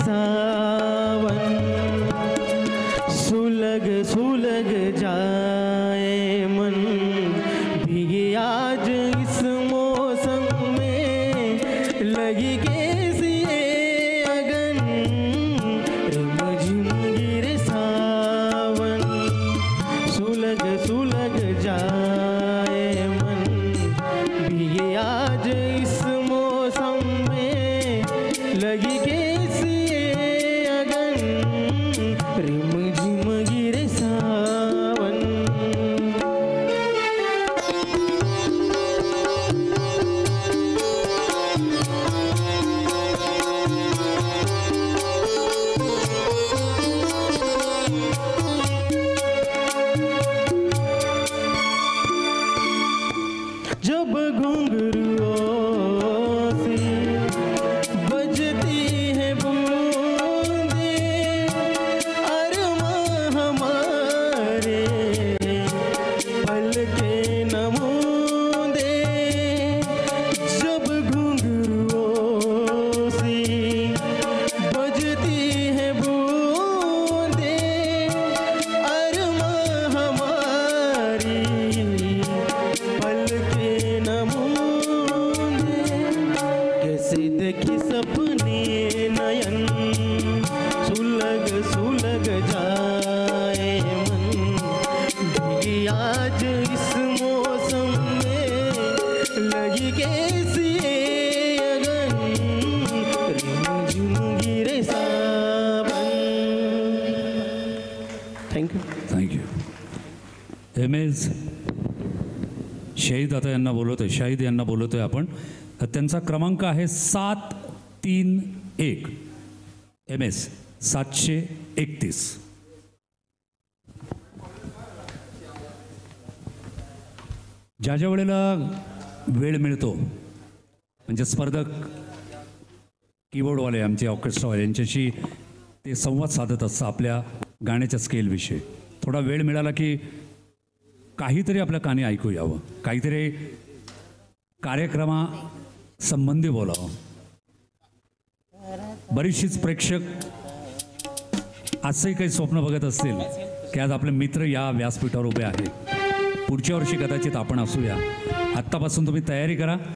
सावन, सुलग सुलग जाए मन, भीगे आज इस मौसम में, लगी कैसी ये अगन, रिमझिम गिरे सावन, सुलग सुलग जाए मन, भीगे आज इस मौसम में, लगी कैसी ये अगन, रिमझिम गिरे सावन। जब घुंघरुओं से बजती है बूंदे, अरमां हमारे पलके न मूंदे, जब घुंघरुओं से बजती है बूंदे, अरमां हमारी पलके न मूंदे, कैसे देखी सपने नयन, सुलग सुलग जाए मन, भीगी आज इस मौसम में, लगी कैसी ये अगन, रिमझिम गिरे सावन। Thank you. Thank you. M S. Shahid आता यांना बोलवतोय, शाहिद यांना बोलवतोय आपण. त्यांचा क्रमांक आहे 731. MS 731. ज्या ज्या वेळेला वेळ मिळतो, म्हणजे स्पर्धक कीबोर्डवाले आमचे ऑर्केस्ट्रावाले यांच्याशी ते संवाद साधत असतात आपल्या गाण्याच्या स्केलविषयी. थोडा वेळ मिळाला की काहीतरी आपल्या कानी ऐकू यावं, काहीतरी कार्यक्रमासंबंधी बोलावं. बरीचशीच प्रेक्षक असंही काही स्वप्न बघत असतील की आज आपले मित्र या व्यासपीठावर उभे आहेत. पुढच्या वर्षी कदाचित आपण असूया. आत्तापासून तुम्ही तयारी करा.